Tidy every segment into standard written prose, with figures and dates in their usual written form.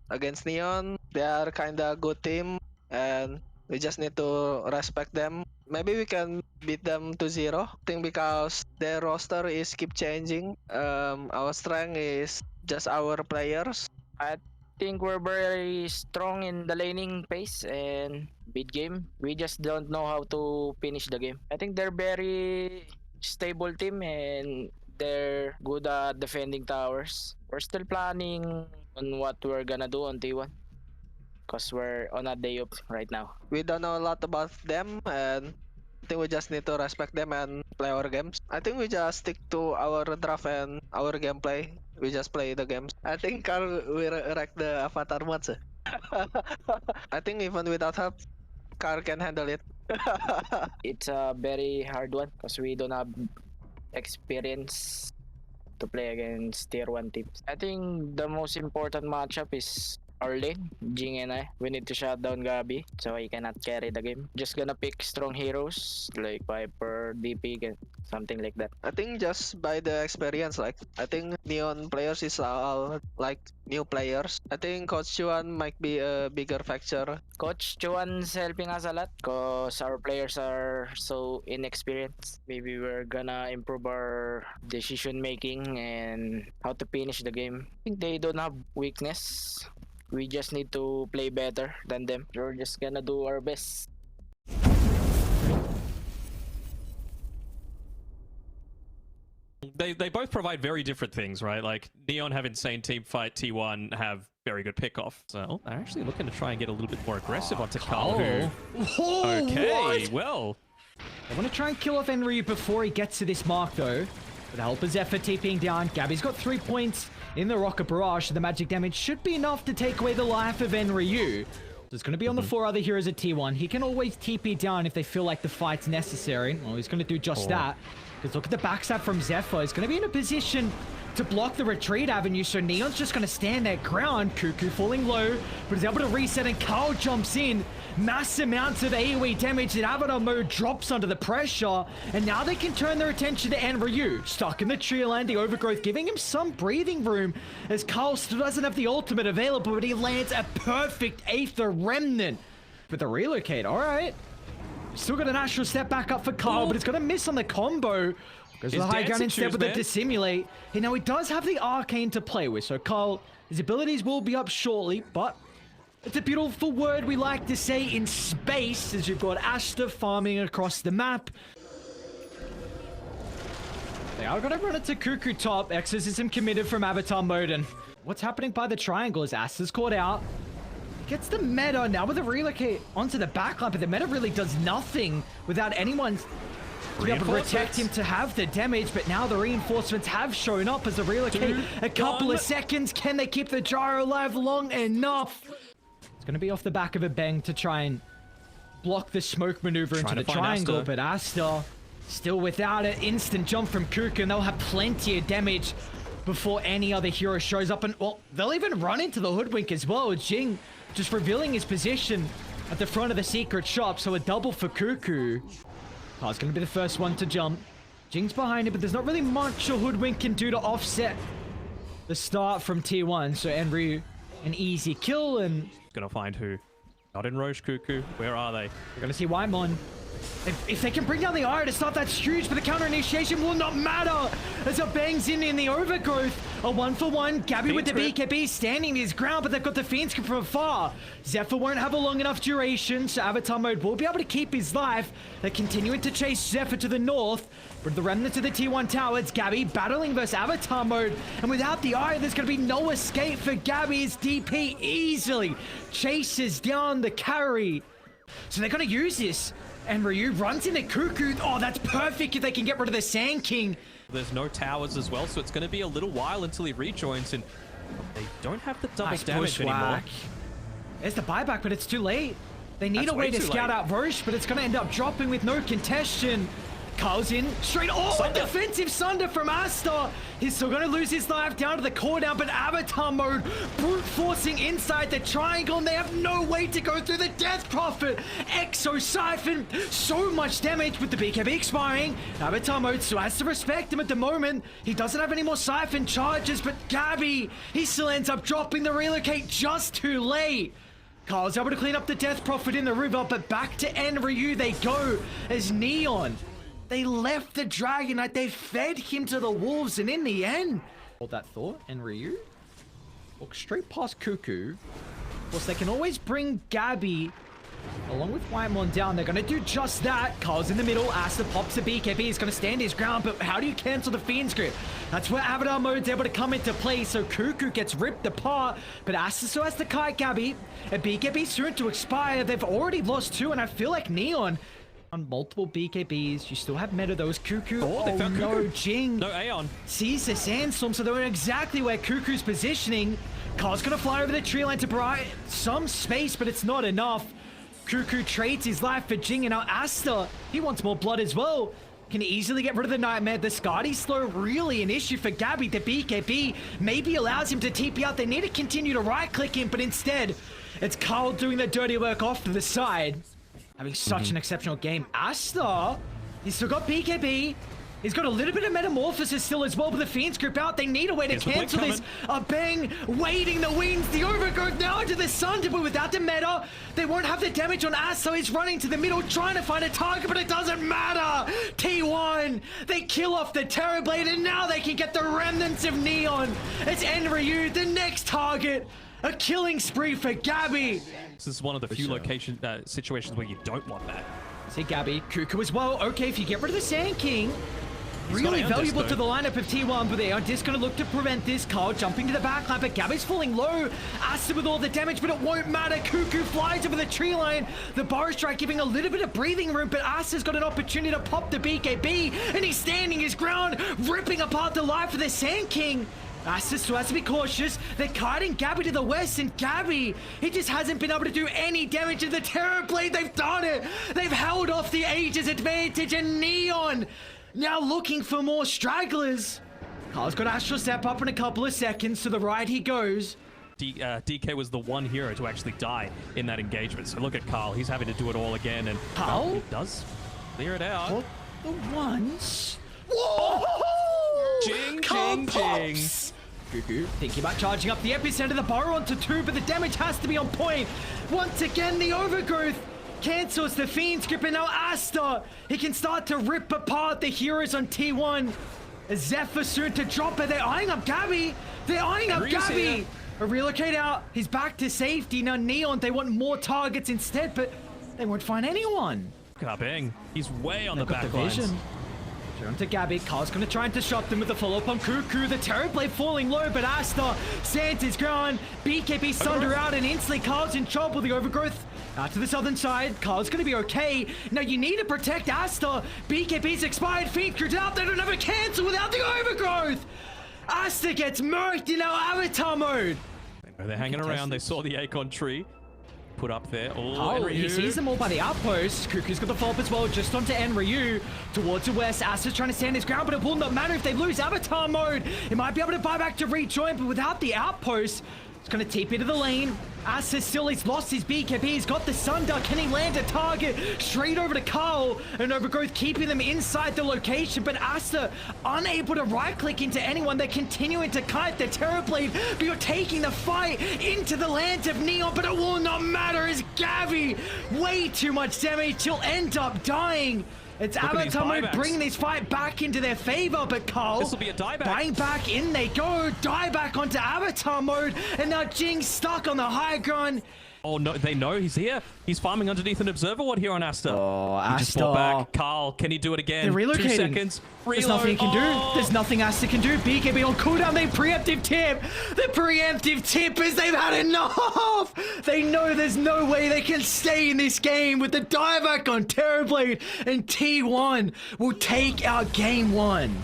against Neon. They are kinda good team, and we just need to respect them. Maybe we can beat them 2-0. I think because their roster is keep changing. Our strength is just our players. I think we're very strong in the laning phase and mid game. We just don't know how to finish the game. I think they're very stable team and they're good at defending towers. We're still planning on what we're gonna do on T1 because we're on a day off right now. We don't know a lot about them, and I think we just need to respect them and play our games. I think we just stick to our draft and our gameplay. We just play the games. I think Carl will wreck the avatar mods. I think even without help, Carl can handle it. It's a very hard one because we don't have experience to play against tier 1 teams. I think the most important matchup is our lane, Jing and I. We need to shut down Gabi so he cannot carry the game. Just gonna pick strong heroes like Viper, DP, and something like that. I think just by the experience, like I think Neon players is all like new players. I think Coach Chuan might be a bigger factor. Coach Chuan's helping us a lot because our players are so inexperienced. Maybe we're gonna improve our decision making and how to finish the game. I think they don't have weakness. We just need to play better than them. We're just gonna do our best. They both provide very different things, right? Like Neon have insane team fight, T1 have very good pickoff. So they're actually looking to try and get a little bit more aggressive onto Carl. Okay, well. They want to try and kill off Enryu before he gets to this mark though. With the help of XEPHER TPing down, Gabi's got 3 points in the Rocket Barrage. The magic damage should be enough to take away the life of Enryu. So it's going to be on the 4 other heroes at T1. He can always TP down if they feel like the fight's necessary. Well, he's going to do just that. Because look at the backstab from XEPHER. He's going to be in a position to block the retreat avenue, so Neon's just going to stand their ground. Cuckoo falling low, but he's able to reset, and Carl jumps in. Mass amounts of AoE damage, and Avatar mode drops under the pressure, and now they can turn their attention to Enryu. Stuck in the tree land, the overgrowth giving him some breathing room, as Carl still doesn't have the ultimate available, but he lands a perfect Aether Remnant with the relocate. All right. Still got an astral step back up for Carl, but it's going to miss on the combo. Goes to the high ground instead with the dissimulate. Hey, now he does have the arcane to play with, so Carl, his abilities will be up shortly, but it's a beautiful word we like to say in space, as you've got Asta farming across the map. They are going to run it to Cuckoo top. Exorcism committed from Avatar mode, and what's happening by the triangle is Asta's caught out. Gets the meta now with a relocate onto the backline, but the meta really does nothing without anyone to be able to protect him to have the damage. But now the reinforcements have shown up as a relocate. A couple of seconds. Can they keep the gyro alive long enough? It's going to be off the back of a bang to try and block the smoke maneuver into the triangle, but Asta still without it. Instant jump from Kuka, and they'll have plenty of damage before any other hero shows up. And, well, they'll even run into the hoodwink as well. Jing just revealing his position at the front of the secret shop, so a double for Cuckoo. Car's going to be the first one to jump. Jing's behind it, but there's not really much a hoodwink can do to offset the start from T1. So Enryu, an easy kill, and Gonna find who? Not in Roche, Cuckoo. Where are they? we're going to see WHITEMON. If they can bring down the Iron, it's not that huge, but the counter initiation will not matter as it bangs in the overgrowth. A 1-for-1. Gabi with the BKB standing his ground, but they've got the Fiend Script from afar. XEPHER won't have a long enough duration, so Avatar mode will be able to keep his life. They're continuing to chase XEPHER to the north. But the remnants of the T1 tower, it's Gabi battling versus Avatar mode. And without the Iron, there's going to be no escape for Gabi's DP. Easily chases down the carry. So they're going to use this. And Ryu runs into Cuckoo. Oh, that's perfect if they can get rid of the Sand King. There's no towers as well, so it's going to be a little while until he rejoins, and they don't have the double damage anymore. There's the buyback, but it's too late. They need a way to scout out Roche, but it's going to end up dropping with no contention. Carl's in straight. Oh, a defensive Sunder from Asta. He's still going to lose his life down to the core down, but Avatar mode brute forcing inside the triangle, and they have no way to go through the Death Prophet. Exo Siphon, so much damage with the BKB expiring. Avatar mode still has to respect him at the moment. He doesn't have any more Siphon charges, but Gabby, he still ends up dropping the relocate just too late. Carl's able to clean up the Death Prophet in the river, but back to Enryu they go as Neon. They left the Dragon Knight, they fed him to the wolves, and in the end... Hold that thought, Enryu. Walk straight past Cuckoo. Of course, they can always bring Gabby along with WHITEMON down. They're going to do just that. Carl's in the middle. Asta pops the BKB. He's going to stand his ground, but how do you cancel the Fiend's Grip? That's where Avatar mode's able to come into play, so Cuckoo gets ripped apart, but Asta still has to kite Gabby. A BKB soon to expire. They've already lost 2, and I feel like Neon on multiple BKBs. You still have meta those. Cuckoo. Oh, no, Cuckoo. Jing. No Aeon. Sees the Sandstorm, so they know exactly where Cuckoo's positioning. Carl's going to fly over the tree line to provide some space, but it's not enough. Cuckoo trades his life for Jing, and now Asta, he wants more blood as well. Can easily get rid of the Nightmare. The Skadi slow really an issue for Gabby. The BKB maybe allows him to TP out. They need to continue to right-click him, but instead, it's Carl doing the dirty work off to the side. Having such an exceptional game. Asta, he's still got BKB. He's got a little bit of Metamorphosis still as well, but the Fiend's Grip out. They need a way to cancel this. A bang, waiting the wings. The Overgrowth now into the Sunder, but without the meta, they won't have the damage on Asta. He's running to the middle, trying to find a target, but it doesn't matter. T1, they kill off the Terrorblade, and now they can get the remnants of Neon. It's Enryu, the next target. A killing spree for Gabby. This is one of the few situations where you don't want that. See Gabby, Cuckoo as well. Okay, if you get rid of the Sand King, really valuable to the lineup of T1, but they are just going to look to prevent this. Carl jumping to the backline, but Gabby's falling low. Asta with all the damage, but it won't matter. Cuckoo flies over the tree line. The Burrow Strike giving a little bit of breathing room, but Asta's got an opportunity to pop the BKB, and he's standing his ground, ripping apart the life of the Sand King. Asta still has to be cautious. They're kiting Gabby to the west, and Gabby, he just hasn't been able to do any damage to the Terrorblade. They've done it. They've held off the Aegis advantage, and Neon now looking for more stragglers. Carl's got Astral Step up in a couple of seconds. To the right he goes. DK was the one hero to actually die in that engagement. So look at Carl. He's having to do it all again. And Carl he does clear it out. What the ones? Whoa! Jing, Carl jing, pops. Cuckoo thinking about charging up the epicenter. The Burrow onto 2, but the damage has to be on point. Once again, the Overgrowth cancels the Fiend's Grip, and now Asta, he can start to rip apart the heroes on T1. XEPHER soon to drop it. They're eyeing up Gabby. They're eyeing up Gabby. A relocate out. He's back to safety. Now Neon, they want more targets instead, but they won't find anyone. Bang. He's way on the back lines. Turn to Gabby. Carl's going to try and disrupt them with a follow-up on Cuckoo. The Terrorblade falling low, but Asta stands his ground. BKB Sunder out, and instantly Carl's in trouble. The Overgrowth out to the southern side. Carl's going to be okay. Now you need to protect Asta. BKB's expired. Fiend Grip out. They don't have a cancel without the Overgrowth. Asta gets murked in our Avatar mode. They're hanging around. They saw the Akon tree put up there. Oh, he sees them all by the outpost. Cuckoo's got the follow-up as well, just onto Enryu. Towards the west, Asta's trying to stand his ground, but it will not matter if they lose Avatar mode. He might be able to buy back to rejoin, but without the outpost, it's going to TP into the lane. Asta still, he's lost his BKB. He's got the Sunder. Can he land a target? Straight over to Carl. And Overgrowth keeping them inside the location. But Asta unable to right-click into anyone. They're continuing to kite the Terrorblade. But you're taking the fight into the lands of Neon. But it will not matter as Gabby, way too much damage. He'll end up dying. It's Avatar mode bringing this fight back into their favor, but Carl, this will be a dieback. Buying back in they go, dieback onto Avatar mode, and now Jing's stuck on the high ground. Oh no, they know he's here. He's farming underneath an observer ward here on Asta. Oh, Asta. He just fought back. Carl, can he do it again? They're relocating. 2 seconds. Reload. There's nothing he can do. There's nothing Asta can do. BKB on cooldown. They preemptive tip. The preemptive tip is they've had enough. They know there's no way they can stay in this game with the dieback on Terrorblade, and T1 will take out game 1.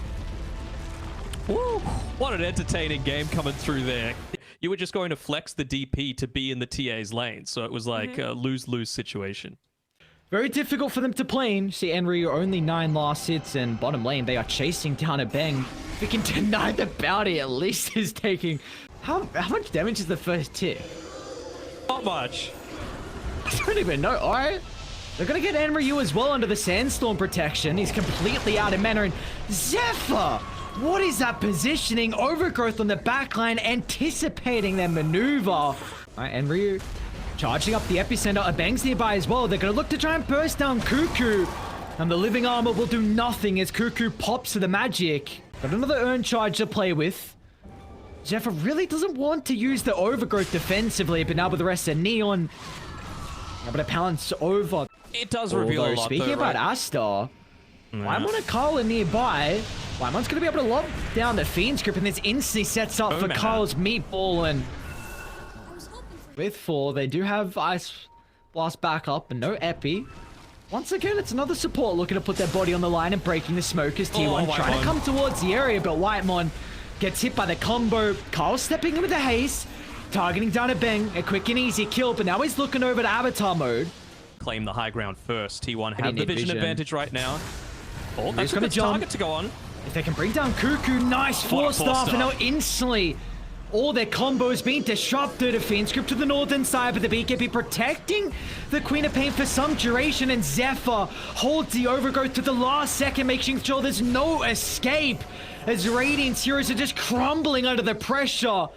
Woo. What an entertaining game coming through there. You were just going to flex the DP to be in the TA's lane, so it was like a lose-lose situation. Very difficult for them to plane. See, Enryu only 9 last hits, and bottom lane, they are chasing down a Bang. If we can deny the bounty, at least is taking... How much damage is the first tick? Not much. I don't even know. Alright. They're gonna get Enryu as well under the Sandstorm protection. He's completely out of mana, and XEPHER! What is that positioning? Overgrowth on the backline, anticipating their maneuver. Alright, Enryu charging up the epicenter. A Bang's nearby as well. They're gonna look to try and burst down Cuckoo. And the living armor will do nothing as Cuckoo pops to the magic. Got another urn charge to play with. XEPHER really doesn't want to use the overgrowth defensively, but now with the rest of Neon, able to balance over. It does reveal a lot, speaking though, about right? Asta, WHITEMON and Carl are nearby. WHITEMON's going to be able to lock down the Fiend's Grip, and this instantly sets up for man. Carl's Meatball. And with 4, they do have Ice Blast back up and no Epi. Once again, it's another support looking to put their body on the line and breaking the smoke as T1 trying to come towards the area, but WHITEMON gets hit by the combo. Carl stepping in with the haste, targeting down a Bang, a quick and easy kill, but now he's looking over to Avatar mode. Claim the high ground first. T1 have the vision advantage right now. Oh, that's gonna a good target to go on. If they can bring down Cuckoo, nice four-star, and now instantly all their combos being disrupted. A Fiend's Grip to the northern side, but the BKB protecting the Queen of Pain for some duration, and XEPHER holds the overgrowth to the last second, making sure there's no escape as Radiant's heroes are just crumbling under the pressure.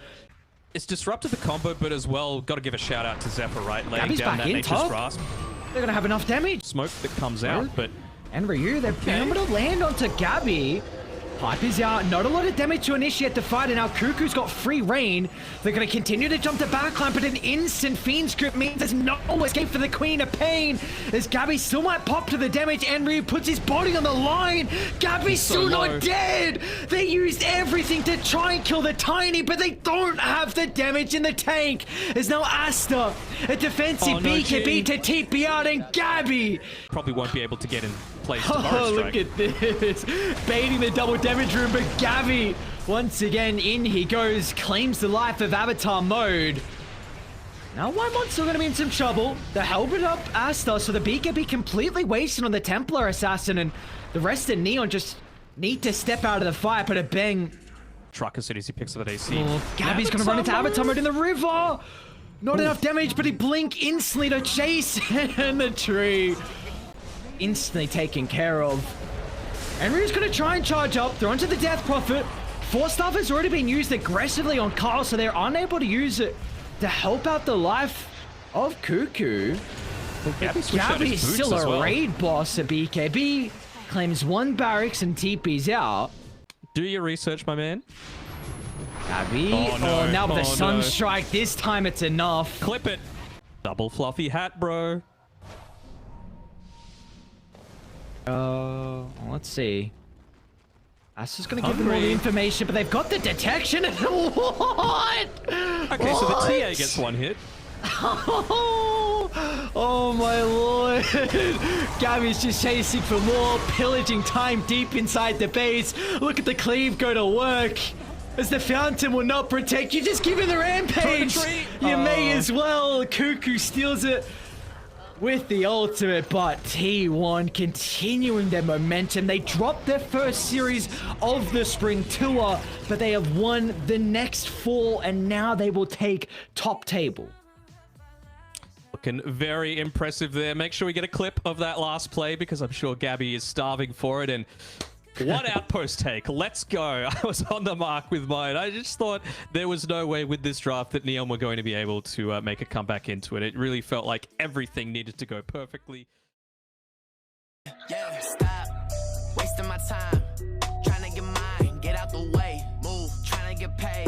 It's disrupted the combo, but as well, got to give a shout out to XEPHER, right? Laying Gabby's down back that in Nature's top. Grasp. They're gonna have enough damage. Smoke that comes out, but And Ryu, they're able to land onto Gabby. Pipe is out, not a lot of damage to initiate the fight, and now Cuckoo's got free reign. They're going to continue to jump the backline, but an instant Fiend's Grip means there's no escape for the Queen of Pain, as Gabby still might pop to the damage, and Ryu puts his body on the line. Gabby's still not dead! They used everything to try and kill the Tiny, but they don't have the damage in the tank, as now Asta, a defensive BKB to TP out, and Gabby! probably won't be able to get in place to Oh, Strike. look at this. Baiting the double damage room, but Gabby, once again, in he goes, claims the life of Avatar mode. Now, WHITEMON's still going to be in some trouble. They held it up Asta, so the BKB completely wasted on the Templar Assassin, and the rest of Neon just need to step out of the fight, but a Bang. Truck as soon as he picks up the AC. Oh, Gabby's going to run into Avatar mode in the river. Not enough damage, but he blink instantly to chase in the tree. Instantly taken care of. And Ryu's going to try and charge up. They're onto the Death Prophet. Force Staff has already been used aggressively on Carl, so they're unable to use it to help out the life of Cuckoo. Gabby's still a raid boss at BKB. Claims 1 barracks and TP's out. Do your research, my man. Gabby. Oh, no. Now with the Oh, Sunstrike, this time it's enough. Clip it. Double fluffy hat, bro. Let's see. Asta's gonna give them all the information, but they've got the detection. What? Okay, so the TA gets 1 hit. Oh my lord. Gabby's just chasing for more, pillaging time deep inside the base. Look at the cleave go to work. As the Fountain will not protect you, just give it the rampage. You may as well. Cuckoo steals it with the ultimate, but T1 continuing their momentum. They dropped their first series of the spring tour, but they have won the next 4, and now they will take top table. Looking very impressive there. Make sure we get a clip of that last play, because I'm sure Gabby is starving for it. And what outpost take? Let's go. I was on the mark with mine. I just thought there was no way with this draft that Neon were going to be able to make a comeback into it. It really felt like everything needed to go perfectly. Yeah, stop wasting my time trying to get mine, get out the way, move, trying to get paid.